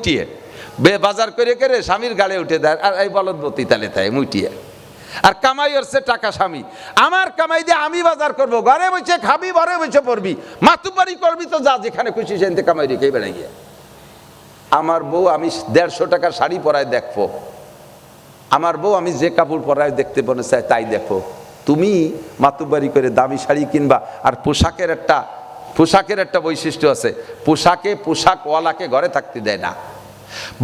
মুইটিয়ে বাজার করে করে স্বামীর গাড়ি উঠে দেয়, আর এই বলদবতী তালে তাই মুইটিয়ে। আর কামাই হচ্ছে টাকা স্বামী, আমার কামাই দিয়ে আমি বাজার করবো, ঘরে বসে খাবি, ঘরে বসে পড়বি, মাতুবাড়ি করবি, তো যা যেখানে খুশি সেখানে কামাই রেখে বেড়াই গিয়ে। আমার বউ আমি 150 টাকার শাড়ি পরায় দেখবো, আমার বউ আমি যে কাপড় পরায় দেখতে মনে চাই তাই দেখো। তুমি মাতুবাড়ি করে দামি শাড়ি কিনবা। আর পোশাকের একটা বৈশিষ্ট্য আছে, পোশাকওয়ালাকে ঘরে থাকতে দেয় না।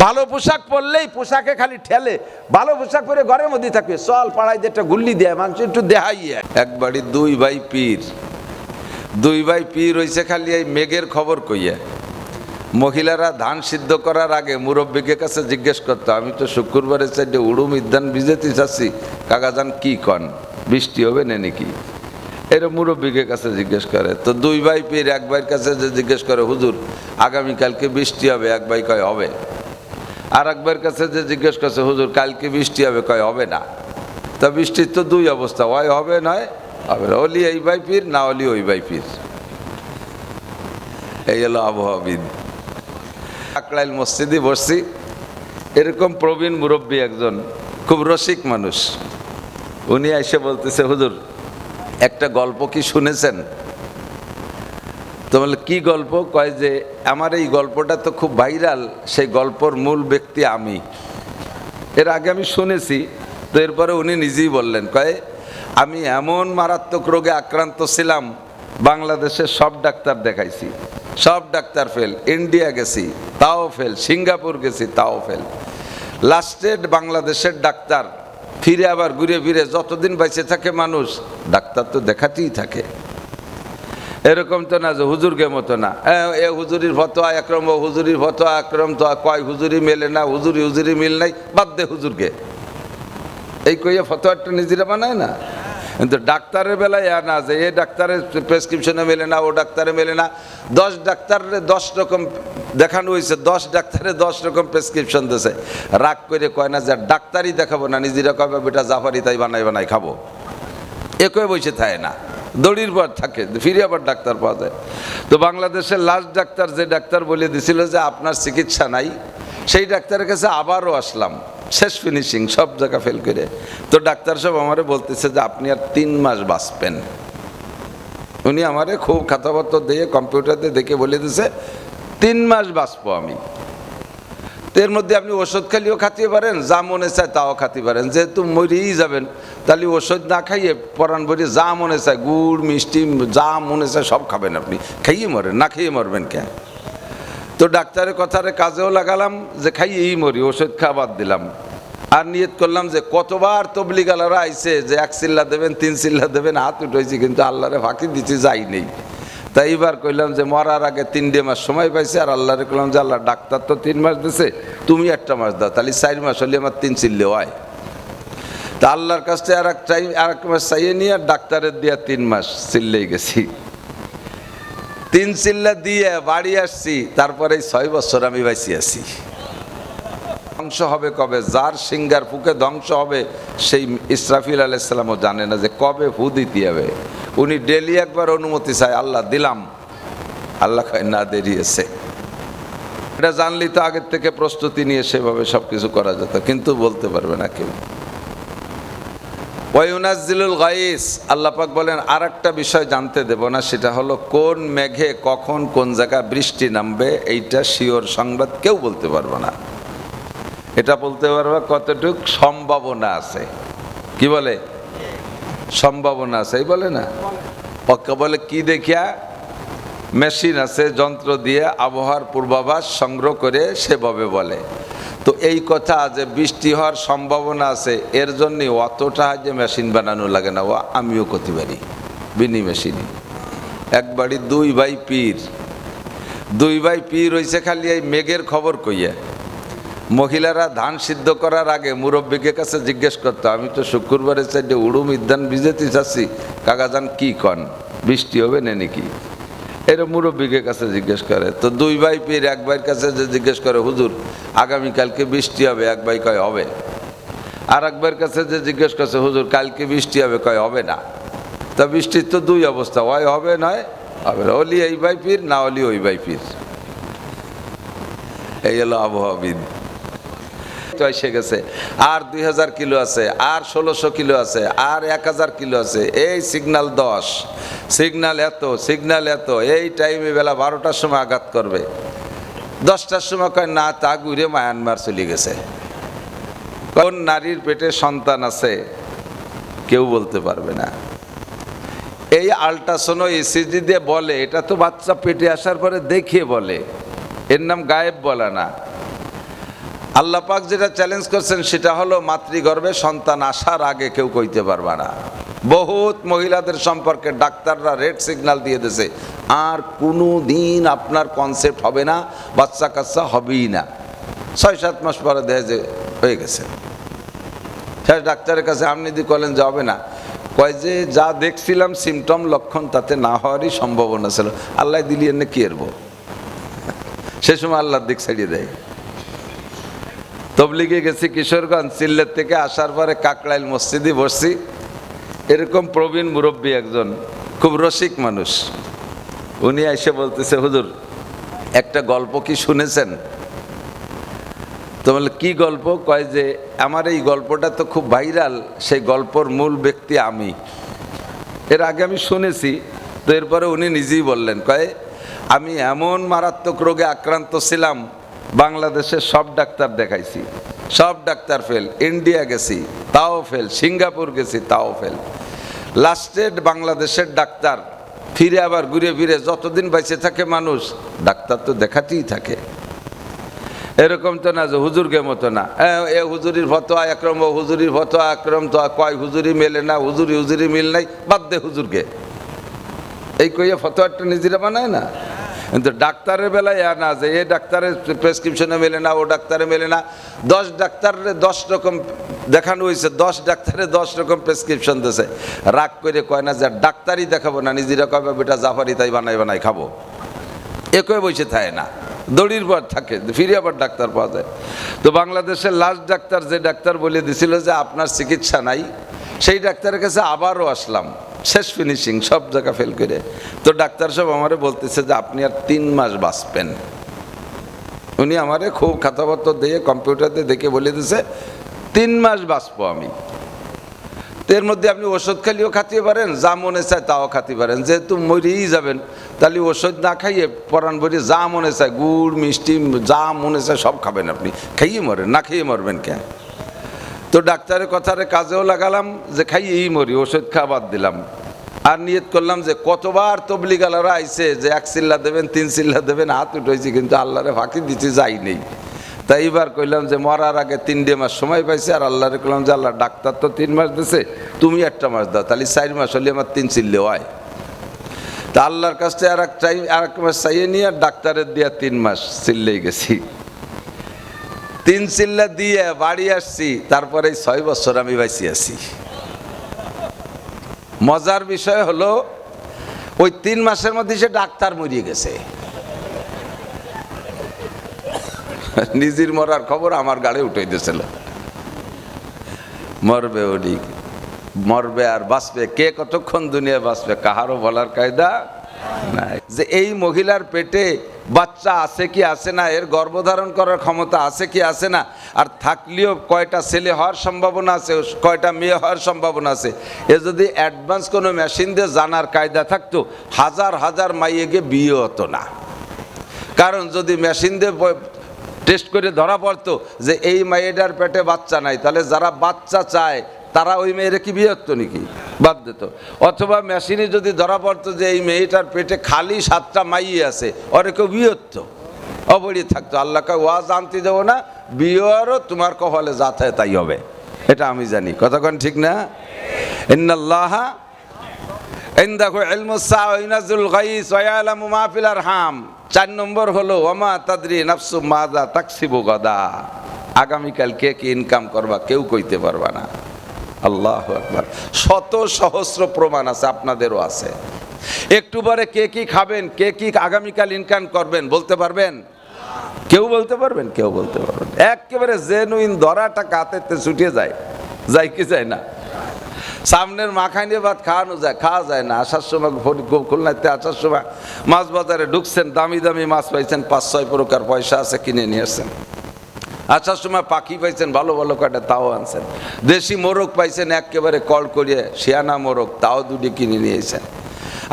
ভালো পোশাক পরলেই পোশাকে খালি ঠেলে, ভালো পোশাক পরে ঘরের মধ্যে থাকবে, চল পাড়ায় একটা গুল্লি দেয়, মানুষ একটু দেখাইয়া। একবারই দুই ভাই পীর হইছে খালি এই মেঘের খবর কইয়া। মহিলারা ধান সিদ্ধ করার আগে মুরব্বীকে কাছে জিজ্ঞেস করতো, আমি তো শুক্রবারের সাইডে উড়ুম ইদ্যান ভিজেতে চাচ্ছি, কাকা যান কি কন, বৃষ্টি হবে না নাকি? এরা মুরব্বীকে কাছে জিজ্ঞেস করে। তো দুই ভাই পীর এক ভাইয়ের কাছে যে জিজ্ঞেস করে, হুজুর আগামীকালকে বৃষ্টি হবে? এক ভাই কয় হবে। আর এক ভাইয়ের কাছে যে জিজ্ঞেস করছে, হুজুর কালকে বৃষ্টি হবে? কয় হবে না। তা বৃষ্টির তো দুই অবস্থা, হয় হবে নয় হবে না, হলি এই ভাই পীর, না হলি ওই ভাই পীর। এই হলো আবহাওয়াবিদ। আকড়াইল মসজিদে বসছি, এরকম প্রবীণ মুরব্বী একজন, খুব রসিক মানুষ, উনি এসে বলতেছে, হুজুর একটা গল্প কি শুনেছেন? তো বলে কি গল্প? কয় যে আমার এই গল্পটা তো খুব ভাইরাল, সেই গল্পর মূল ব্যক্তি আমি। এর আগে আমি শুনেছি, তো এরপরে উনি নিজেই বললেন, কয় আমি এমন মারাত্মক রোগে আক্রান্ত ছিলাম, বাংলাদেশের সব ডাক্তার দেখাইছি, সব ডাক্তার ফেল, ইন্ডিয়া গেছি তাও ফেল, সিঙ্গাপুর গেছি তাও ফেল, লাস্টেড বাংলাদেশের ডাক্তার ফিরে আবার ঘুরে ফিরে যতদিন বেঁচে থাকে মানুষ, ডাক্তার তো দেখাতেই থাকে। এরকম তো না যে হুজুরকে মতো না, এ হুজুরির ফতোয়া একরম, ও হুজুরির ফতোয়া একরম, তো কয় হুজুরি মেলে না, হুজুরি মিল নাই, বাদ দে হুজুরকে, এই কইয়া ফতোয়াটা নিজেরা বানায় না। কিন্তু ডাক্তারের বেলায় না যে এ ডাক্তারের প্রেসক্রিপশনে মেলে না, ও ডাক্তারে মেলে না, 10 ডাক্তারের 10 রকম দেখানো হয়েছে, 10 ডাক্তারে 10 রকম প্রেসক্রিপশন দিয়েছে, রাগ করে কয় না যে ডাক্তারই দেখাবো না, নিজেরা কয় বেটা জাফারি তাই বানাই খাবো, এ কয়ে বসে থাকে না, দড়ির পর থাকে, ফিরে আবার ডাক্তার পাওয়া যায়। তো বাংলাদেশের লাস্ট ডাক্তার যে ডাক্তার বলে দিছিল যে আপনার চিকিৎসা নাই, সেই ডাক্তারের কাছে আবারও আসলাম, শেষ ফিনিশিং, সব জায়গা ফেল করে। তো ডাক্তার সব আমারে বলতেছে যে আপনি আর 3 মাস বাঁচবেন। উনি আমারে খুব খাতাপত্র দিয়ে কম্পিউটারে দেখে বলে দিছে 3 মাস বাঁচবো আমি। এর মধ্যে আপনি ওষুধ খালিও খাতে পারেন, যা মনে চায় তাও খাতে পারেন, যেহেতু মরেই যাবেন তাহলে ওষুধ না খাইয়ে পরাণ বলি যা মনে চায়, গুড় মিষ্টি যা মনে চায় সব খাবেন, আপনি খাইয়ে মরেন, না খেয়ে মরবেন কেন? তো ডাক্তারের কথারে কাজেও লাগালাম যে খাইয়েই মরি, ওষুধ খাওয়া বাদ দিলাম। আর নিয়ত করলাম যে কতবার তবলিগালারা আইছে যে 1 চিল্লা দেবেন, 3 চিল্লা দেবেন, হাত উঠেছি, কিন্তু আল্লাহরে ফাঁকি দিতে যাই নেই। তাই এইবার কইলাম যে মরার আগে 3 মাস সময় পাইছে, আর আল্লাহরে কইলাম যে আল্লাহ ডাক্তার তো 3 মাস দিছে, তুমি 1টা মাস দাও, তাহলে 4 মাস হলে আমার 3 চিল্লে হয়। তা আল্লাহর কাছে আর এক মাস চাইয়ে নিয়ে আর ডাক্তারের দিয়া 3 মাস চিল্লেই গেছি। 3 চিল্লা দিয়ে বাড়ি আসছি, তারপরে 6 বছর আমি বাইসি আছি। ধ্বংস হবে কবে, যার সিঙ্গার ফুকে ধ্বংস হবে, সেই ইসরাফিল আলাইহিস সালামও জানে না যে কবে ফু দিতে হবে। উনি ডেলি একবার অনুমতি চায়, আল্লাহ দিলাম, আল্লাহ কয় না, দেরি আছে। এটা জানলি তো আগের থেকে প্রস্তুতি নিয়ে সেভাবে সবকিছু করা যেত, কিন্তু বলতে পারবে না কেউ। ওয়ায়ুনাজ্জিলুল গাইস, আল্লাহ পাক বলেন আর একটা বিষয় জানতে দেব না, সেটা হলো কোন মেঘে কখন কোন জায়গায় বৃষ্টি নামবে, এইটা শিওর সংবাদ কেউ বলতে পারবে না। এটা বলতে পারবে কতটুক সম্ভাবনা আছে, কি বলে সম্ভাবনা আছে, এই বলে না, পক্কা বলে কি দেখিয়া, মেশিন আছে, যন্ত্র দিয়ে আবহাওয়ার পূর্বাভাস সংগ্রহ করে সেভাবে বলে। তো এই কথা যে বৃষ্টি হওয়ার সম্ভাবনা আছে, এর জন্য অতটা যে মেশিন বানানো লাগে না, ও আমিও করতে পারি বিনি মেশিনই। একবারই দুই ভাই পীর হইছে খালি এই মেঘের খবর কইয়া। মহিলারা ধান সিদ্ধ করার আগে মুরব্বীকে কাছে জিজ্ঞেস করতো, আমি তো শুক্রবারের সাইডে উড়ুম ইদ্যান ভিজেতে চাচ্ছি, কাকা যান কি কন, বৃষ্টি হবে না নাকি? এরা মুরব্বীকে কাছে জিজ্ঞেস করে। তো দুই ভাই পীর এক ভাইয়ের কাছে যে জিজ্ঞেস করে, হুজুর আগামীকালকে বৃষ্টি হবে? এক ভাই কয় হবে। আর এক ভাইয়ের কাছে যে জিজ্ঞেস করছে, হুজুর কালকে বৃষ্টি হবে? কয় হবে না। তা বৃষ্টির তো দুই অবস্থা, হয় হবে নয় হবে না, হলি এই ভাই পীর, না হলি ওই ভাই পীর। এই হলো আবহাওয়াবিদ। এসে গেছে, আর 2000 কিলো আছে, আর 1600 কিলো আছে, আর 1000 কিলো আছে, এই সিগন্যাল 10, সিগন্যাল এত, সিগন্যাল এত, এই টাইমে বেলা 12টার সময় আঘাত করবে। 10টার সময় কয় না, তা ঘুরে মায়ানমার চলে গেছে। কোন নারীর পেটে সন্তান আছে কেউ বলতে পারবে না। এই আল্ট্রাসোনো ইসিজি দিয়ে বলে, এটা তো বাচ্চা পেটে আসার পরে দেখিয়ে বলে, এর নাম গায়েব বলা না। আল্লাহ পাক যেটা চ্যালেঞ্জ করছেন সেটা হলো মাতৃগর্ভে সন্তান আসার আগে কেউ কইতে পারবে না। বহুত মহিলাদের সম্পর্কে ডাক্তাররা রেড সিগন্যাল দিয়ে দিয়েছে, আর কোনো দিন আপনার কনসেপ্ট হবে না, বাচ্চা কাচ্চা হবেই না। 6-7 মাস পরে দেখে যে হয়ে গেছে। শেষ ডাক্তারের কাছে আপনি যদি বলেন যে হবে না, কয় যে যা দেখছিলাম সিমটম লক্ষণ তাতে না হওয়ারই সম্ভাবনা ছিল, আল্লাহ দিলি এনে কি এরবো। সে সময় আল্লাহর দিক ছাড়িয়ে দেয়। তবলিগে গেছি কিশোরগঞ্জ, সিল্লের থেকে আসার পরে কাকরাইল মসজিদে বসছি। এরকম প্রবীণ মুরব্বী একজন, খুব রসিক মানুষ, উনি এসে বলতেছে, হুজুর একটা গল্প কি শুনেছেন? তো বলে কি গল্প? কয় যে আমার এই গল্পটা তো খুব ভাইরাল, সেই গল্পর মূল ব্যক্তি আমি। এর আগে আমি শুনেছি, তো এরপরে উনি নিজেই বললেন, কয় আমি এমন মারাত্মক রোগে আক্রান্ত ছিলাম, বাংলাদেশের সব ডাক্তার দেখাইছি, সব ডাক্তার ফেল, ইন্ডিয়া গেছি তাও ফেল, সিঙ্গাপুর গেছি তাও ফেল। লাস্টে বাংলাদেশের ডাক্তার ফিরে আবার ঘুরে ফিরে, যতদিন বেঁচে থাকে মানুষ ডাক্তার তো দেখাতেই থাকে। এরকম তো না যে হুজুরকে মতো না, এ হুজুরির ফতোয়া একরম, ও হুজুরির ফতোয়া একরম, তো কয় হুজুরি মেলে না, হুজুরি মিল নাই, বাদ দে হুজুরকে, এই কইয়া ফতোয়াটা নিজেরা বানায় না। কিন্তু ডাক্তারের বেলায় না যে এ ডাক্তারের প্রেসক্রিপশনে মেলে না, ও ডাক্তারে মেলে না। 10 ডাক্তারের 10 রকম দেখানো হয়েছে, 10 ডাক্তারে 10 রকম প্রেসক্রিপশন দিয়েছে। রাগ করে কয় না যে ডাক্তারই দেখাবো না, নিজেরা কবে বেটা জাফারি তাই বানাই খাবো, এ কয়ে বসে থাকে না, দড়ির পর থাকে, ফিরে আবার ডাক্তার পাওয়া যায়। তো বাংলাদেশের লাস্ট ডাক্তার যে ডাক্তার বলে দিছিল যে আপনার চিকিৎসা নাই, সেই ডাক্তারের কাছে আবারও আসলাম, শেষ ফিনিশিং, সব জায়গা ফেল করে। তো ডাক্তার সব আমারে বলতেছে যে আপনি আর 3 মাস বাঁচবেন। উনি আমারে খুব খাতাপত্র দিয়ে কম্পিউটারতে দেখে বলে দিছে 3 মাস বাঁচবো আমি। এর মধ্যে আপনি ওষুধ খালিও খাতে পারেন, যা মনে চায় তাও খাতে পারেন, যেহেতু মরেই যাবেন তাহলে ওষুধ না খাইয়ে পরাণ ভরে যা মনে চায়, গুড় মিষ্টি যা মনে চায় সব খাবেন, আপনি খাইয়ে মরেন, না খেয়ে মরবেন কেন? তো ডাক্তারের কথারে কাজেও লাগালাম যে খাইয়েই মরি, ওষুধ খাওয়া বাদ দিলাম। আর নিয়ত করলাম যে কতবার তবলিগালারা আইছে যে 1 চিল্লা দেবেন, 3 চিল্লা দেবেন, হাত উঠেছি, কিন্তু আল্লাহরে ফাঁকি দিতে যাই নেই। তাই এবার কইলাম যে মরার আগে 3 মাস সময় পাইছে, আর আল্লাহরে কইলাম যে আল্লাহ ডাক্তার তো 3 মাস দিছে, তুমি 1টা মাস দাও, তাহলে 4 মাস হলে আমার 3 চিল্লে হয়। তা আল্লাহর কাছে আর এক মাস চাইয়ে নিয়ে আর ডাক্তারের দিয়া 3 মাস চিল্লেই গেছি। 3 চিল্লা দিয়ে বাড়ি আসছি, তারপরে 6 বছর আমি বাইসি আছি। মজার বিষয় হলো ওই 3 মাসের মধ্যে সে ডাক্তার মরিয়ে গেছে। নিজের মরার খবর আমার গাড়ি উঠে দিয়েছিল। মরবে ওডি, মরবে আর বাঁচবে কে, কতক্ষণ দুনিয়া বাঁচবে কাহারও বলার কায়দা নাই। যে এই মহিলার পেটে বাচ্চা আছে কি আছে না, এর গর্ভধারণ করার ক্ষমতা আছে কি আছে না, আর থাকলেও কয়টা ছেলে হওয়ার সম্ভাবনা আছে, কয়টা মেয়ে হওয়ার সম্ভাবনা আছে, এ যদি অ্যাডভান্স কোনো মেশিন দিয়ে জানার কায়দা থাকতো, হাজার হাজার মাইয়ে গিয়ে বিয়ে হতো না। কারণ যদি মেশিন দিয়ে টেস্ট করে ধরা পড়তো যে এই মেয়েটার পেটে বাচ্চা নাই, তাহলে যারা বাচ্চা চায় তারা ওই মেয়ের কি বিয়ে হতো নাকি, বাদ দিত। অথবা মেশিনে যদি ধরা পড়তো যে এই মেয়েটার পেটে খালি 7টা মাইয়ে আছে, ওরে কেউ বিয়ে হতো, অবড়ি থাকতো। আল্লাহকে ওয়াজ আনতে দেবো না, বিয়েরও তোমার কপালে যা থাকে তাই হবে, এটা আমি জানি। কতক্ষণ ঠিক না? ইন্নাল্লাহা ইনদাহু ইলমুস সাআ ওয়া ইউনাজ্জিলুল গায়স ওয়া ইয়ালামু মা ফিল আরহাম। 4 নম্বর হলো ওয়ামা তাদরি নাফসুম মাযা তাকসিবু গাদা। আগামীকাল কে কি ইনকাম করবা কেউ কইতে পারবা না। আল্লাহু আকবার। শত সহস্র প্রমাণ আছে, আপনাদেরও আছে। একটু পরে কে কি খাবেন, কে কি আগামীকাল ইনকাম করবেন বলতে পারবেন? কেউ বলতে পারবেন? কেউ বলতে পারবেন। একেবারে জেনুইন ধরাটা কাতেতে ছুটে যায়, যায় কি যায় না? সামনের মাখাইনে ভাত খাওয়া যায় না। আসার সময় খুলনাতে আসার সময় মাছ বাজারে ঢুকছেন, দামি দামি মাছ পাইছেন, 5-6 প্রকার, পয়সা আছে, কিনে নিয়ে আসছেন। আসার সময় পাখি পাইছেন ভালো ভালো কয়টা, তাও আনছেন। দেশি মোরগ পাইছেন একেবারে কল করিয়ে, শিয়ানা মোরগ, তাও 2টি কিনে নিয়ে এসেছেন।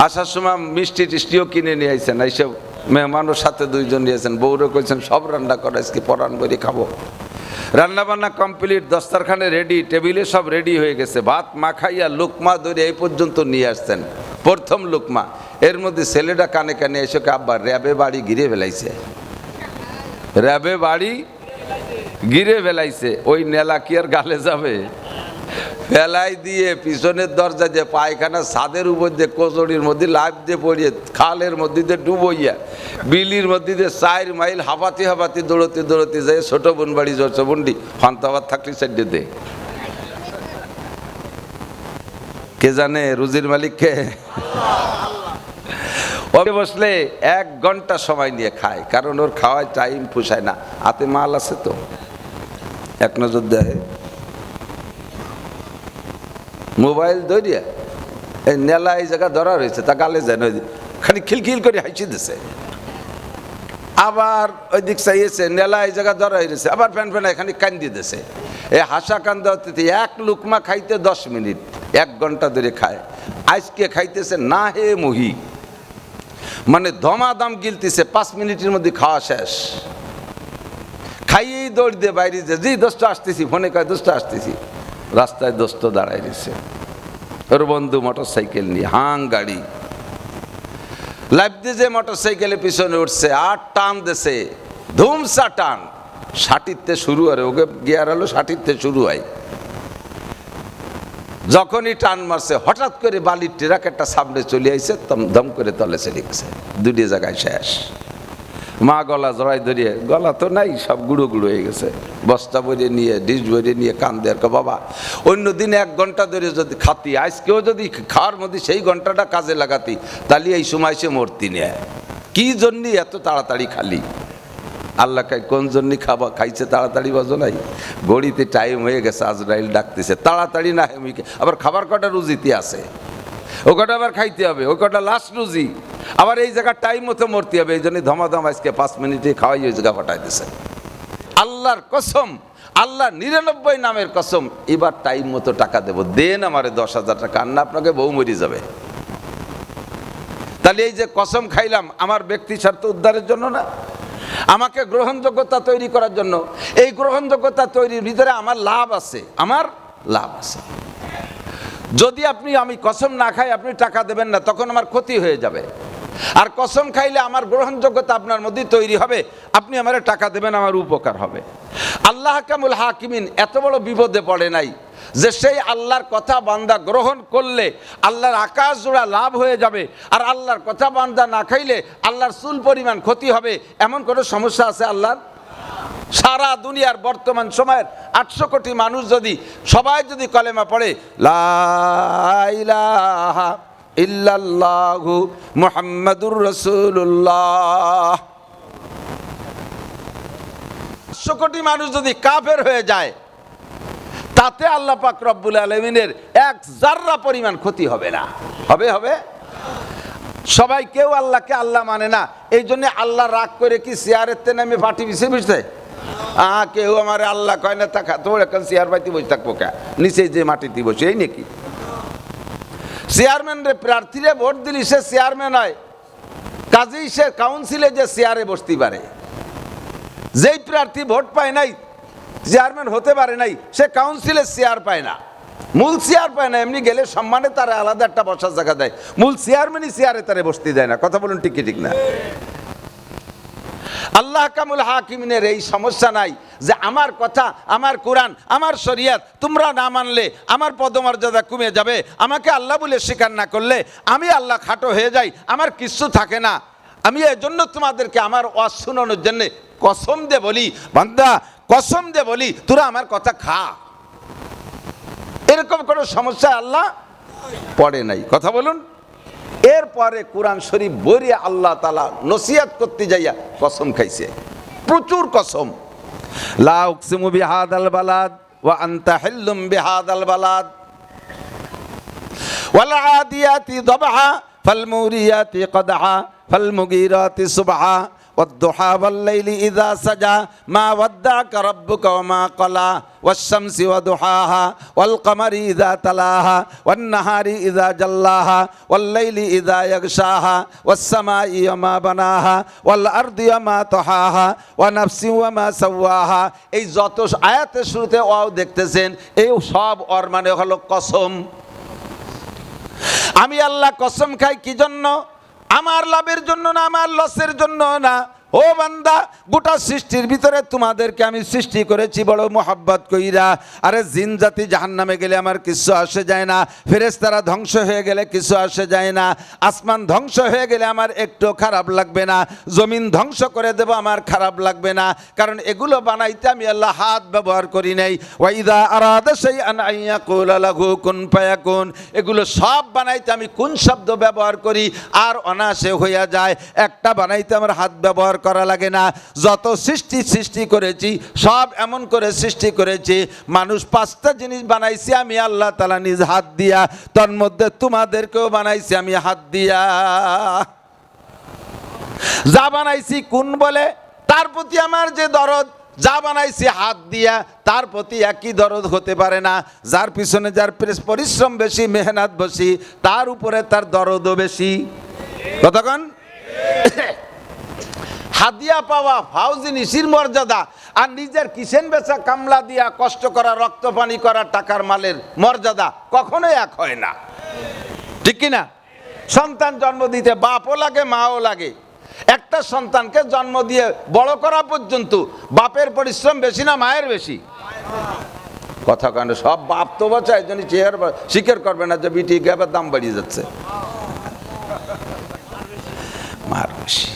আসার সময় মিষ্টি টিষ্টিও কিনে নিয়ে আসছেন। এইসব মেহমানের সাথে 2 জন নিয়েছেন। বউরে কইছেন সব রান্না করা, আজকে পরান করে খাবো। রান্না বান্না কমপ্লিট, দস্তরখানে রেডি, টেবিলে সব রেডি হয়ে গেছে। ভাত মাখাইয়া লুকমা ধরে এই পর্যন্ত নিয়ে আসছেন, প্রথম লুকমা। এর মধ্যে ছেলেটা কানে কানে এসে আব্বা র্যাবে বাড়ি ঘিরে ফেলাইছে, র্যাবে বাড়ি ঘিরে ফেলাইছে। ওই নেলা কি আর গালে যাবে? ফেলাই দিয়ে পিছনের দরজা দিয়ে পায়খানা ছাদের উপর দিয়ে কচড়ির মধ্যে লাইফ দিয়ে পড়িয়ে, খালের মধ্যে দিয়ে ডুবইয়া, বিলির মধ্যে দিয়ে 4 মাইল হাঁপাতি হাঁপাতি দৌড়তে দৌড়তে যায় ছোট বোন বাড়ি জড়ছে বন্ডি ফান্তাবাদ থাকলে সাইডে দে। কে জানে রুজির মালিককে? ওকে বসলে 1 ঘন্টা সময় নিয়ে খায়, কারণ ওর খাওয়ায় টাইম পোষায় না। হাতে মাল আছে তো, এক নজর দেয়। মোবাইল ধরিয়া এই নেলা এই জায়গা ধরা রয়েছে, তা গালে যায় না, খালি খিলখিল করে হাসি দিছে। আবার ওই দিক চাইছে, নেলা এই জায়গা ধরা হয়েছে, আবার ফ্যান ফ্যান এখানে কান্দি দিছে। এই হাসা কান্দা হতে 1 লুকমা খাইতে 10 মিনিট, 1 ঘন্টা ধরে খায়। আজকে খাইতেছে না হে মহি, মানে দমাদম গিলতেছে, 5 মিনিটের মধ্যে খাওয়া শেষ। খাইয়েই দৌড় দিয়ে বাইরে যে, জি দোস্ত আসতেছি, ফোনে কয় দোস্ত আসতেছি। রাস্তায় দোস্ত দাঁড়ায় রয়েছে, ওর বন্ধু মোটর সাইকেল নিয়ে, হাং গাড়ি লাইফ দিয়ে যে মোটর সাইকেলের পিছনে উঠছে, আর টান দেছে, ধুমসা টান, 60তে শুরু হয়। ওকে গিয়ার হলো 60তে শুরু হয়। যখনই টান মারছে, হঠাৎ করে বালির ট্রাক একটা সামনে চলে আইছে, দম করে তলে চলে গেছে, 2টি জায়গায় শেষ। মা গলা জড়াই ধরিয়ে, গলা তো নাই, সব গুঁড়ো গুঁড়ো হয়ে গেছে, বস্তা ভরে নিয়ে, ডিশ ভরে নিয়ে কান্দে। আর বাবা অন্য দিন 1 ঘন্টা ধরে যদি খাতি, আজকেও যদি খাওয়ার মধ্যে সেই ঘন্টাটা কাজে লাগাতি, তাহলে এই সময় সে মরতি নেয়। কি জন্যই এত তাড়াতাড়ি খালি? আল্লাহ কোন জন্য খাইছে তাড়াতাড়ি? বাজো নাই, ঘড়িতে টাইম হয়ে গেছে, আজরাইল ডাকতেছে, তাড়াতাড়ি না। আবার খাবার কটা রুজিতে আছে, ও কটা আবার খাইতে হবে, ও কটা লাস্ট রুজি, আবার এই জায়গা টাইম মতো মরতে হবে। এই জন্য ধমাধম আজকে 5 মিনিটে খাওয়াই ওই জায়গা ফাটাই দিছে। আল্লাহর কসম, আল্লাহ 99 নামের কসম, এবার টাইম মতো টাকা দেবো, দেন আমারে 10,000 টাকা, আর না আপনাকে বউ মরি যাবে। তাহলে এই যে কসম খাইলাম, আমার ব্যক্তি স্বার্থ উদ্ধারের জন্য না, আমাকে গ্রহণযোগ্যতা তৈরি করার জন্য। এই গ্রহণযোগ্যতা তৈরির ভিতরে আমার লাভ আছে, আমার লাভ আছে। যদি আমি কসম না খাই, আপনি টাকা দেবেন না, তখন আমার ক্ষতি হয়ে যাবে। আর কসম খাইলে আমার গ্রহণযোগ্যতা আপনার মধ্যে তৈরি হবে, আপনি আমার টাকা দেবেন, আমার উপকার হবে। আল্লাহ হাকামুল হাকিমিন এত বড় বিপদে পড়ে নাই যে সেই আল্লাহর কথা বান্দা গ্রহণ করলে আল্লাহর আকাশ জোড়া লাভ হয়ে যাবে, আর আল্লাহর কথা বান্দা না খাইলে আল্লাহর চুল পরিমাণ ক্ষতি হবে, এমন কোনো সমস্যা আছে আল্লাহর? সারা দুনিয়ার বর্তমান সময়ের 800 কোটি মানুষ যদি সবাই যদি কলেমা পড়ে, লা ইলাহা ইল্লাল্লাহু মুহাম্মাদুর রাসূলুল্লাহ, 800 কোটি মানুষ যদি কাফের হয়ে যায়, তাতে আল্লাহ পাক রব্বুল আলামিনের 1 জাররা পরিমাণ ক্ষতি হবে না। হবে? সবাই কেউ আল্লাহকে আল্লাহ মানে না, এই জন্য আল্লাহ রাগ করে কি চেয়ারেতে নামে পাটি বিছে বুঝতে, কেউ আমার আল্লাহ কয় না, থাকা তোর এখন চেয়ার পাইতে বসে থাকবো কে, নিচে যে মাটিতে বসে, এই নাকি? চেয়ারম্যানরে প্রার্থীরে ভোট দিলি সে চেয়ারম্যান হয়, কাজেই সে কাউন্সিলে যে চেয়ারে বসতে পারে। যেই প্রার্থী ভোট পায় নাই, চেয়ারম্যান হতে পারে নাই, সে কাউন্সিলের চেয়ার পায় না, মূল চেয়ার পায় না। এমনি গেলে সম্মানে তারা আলাদা একটা বসার জায়গা দেয়, মূল চেয়ারম্যানই চেয়ারে তারে বসতে দেয় না। কথা বলুন ঠিক কি ঠিক না? আল্লাহ হাকামুল হাকিমিনের এই সমস্যা নাই যে আমার কথা, আমার কোরআন, আমার শরিয়ত তোমরা না মানলে আমার পদমর্যাদা কমে যাবে, আমাকে আল্লাহ বলে স্বীকার না করলে আমি আল্লাহ খাটো হয়ে যাই, আমার কিচ্ছু থাকে না। আমি এজন্য তোমাদেরকে আমার ওয়াজ শোনানোর জন্য কসম দিয়ে বলি, বান্দা কসম দিয়ে বলি, তোরা আমার কথা খা। এরকম কোনো সমস্যা আল্লাহ পড়ে নাই। কথা বলুন। এরপরে কোরআন শরীফ বইরে আল্লাহ তাআলা নসিহত করতে যাইয়া কসম খাইছে, প্রচুর কসম। লা উকসিমু বিহাদাল বালাদ ওয়া আনতা হিল্লুম বিহাদাল বালাদ, ওয়াল আদিয়াতি দবহা ফালমুরিয়াতি কদহা ফালমুগীরাতি সুবহা والضحى والليل إذا سجى ما ودعك ربك وما قلى والشمس وضحاها والقمر إذا تلاها والنهار إذا جلاها والليل إذا يغشاها والسماء وما بناها والأرض وما طحاها ونفس وما سواها এই যত আয়াতের শুরুতে ওয়াও দেখতেছেন এই সব ওর মানে হলো কসম। আমি আল্লাহ কসম খাই কি জন্য? আমার লাভের জন্য না, আমার লসের জন্য না। ও বান্দা, গোটা সৃষ্টির ভিতরে তোমাদেরকে আমি সৃষ্টি করেছি বড় মোহাব্বত কইরা। আরে জিন জাতি জাহান্নামে গেলে আমার কিছু আসে যায় না, ফেরেশতারা ধ্বংস হয়ে গেলে কিছু আসে যায় না, আসমান ধ্বংস হয়ে গেলে আমার একটু খারাপ লাগবে না, জমিন ধ্বংস করে দেব আমার খারাপ লাগবে না, কারণ এগুলো বানাইতে আমি আল্লাহ হাত ব্যবহার করি নাই। ওয়াইদা আরাদা শাইআন আন ইয়াকুলা লাহু কুন ফায়াকুন, এগুলো সব বানাইতে আমি কোন শব্দ ব্যবহার করি আর অনায়াসে হইয়া যায়। একটা বানাইতে আমার হাত ব্যবহার করা লাগে না। যত সৃষ্টি করেছি সব এমন করে সৃষ্টি করেছি, মানুষ 5টা জিনিস বানাইছি আমি আল্লাহ তাআলা নিজ হাত দিয়া, তার মধ্যে তোমাদেরকেও বানাইছি আমি হাত দিয়া। যা বানাইছি কোন বলে, তার প্রতি আমার যে দরদ, যা বানাইছি হাত দিয়া তার প্রতি একই দরদ হতে পারে না। যার পিছনে যার পরিশ্রম বেশি, মেহনত বেশি, তার উপরে তার দরদও বেশি। কতক্ষণ হাদিয়া পাওয়া ফাউজি নিশির মর্যাদা আর নিজের কিসেন বেচা কামলা দিয়া কষ্ট করা, রক্ত পানি করা টাকার মালের মর্যাদা কখনোই এক হয় না, ঠিক কিনা? সন্তান জন্ম দিতে বাপও লাগে মাও লাগে। একটা সন্তানকে জন্ম দিয়ে বড় করা পর্যন্ত বাপের পরিশ্রম বেশি না মায়ের বেশি? কথা কেন? সব বাপ তো বাচ্চা, এই জন্য স্বীকার করবে না যে বিটি গ্যাপের দাম বাড়িয়ে যাচ্ছে, মার বেশি।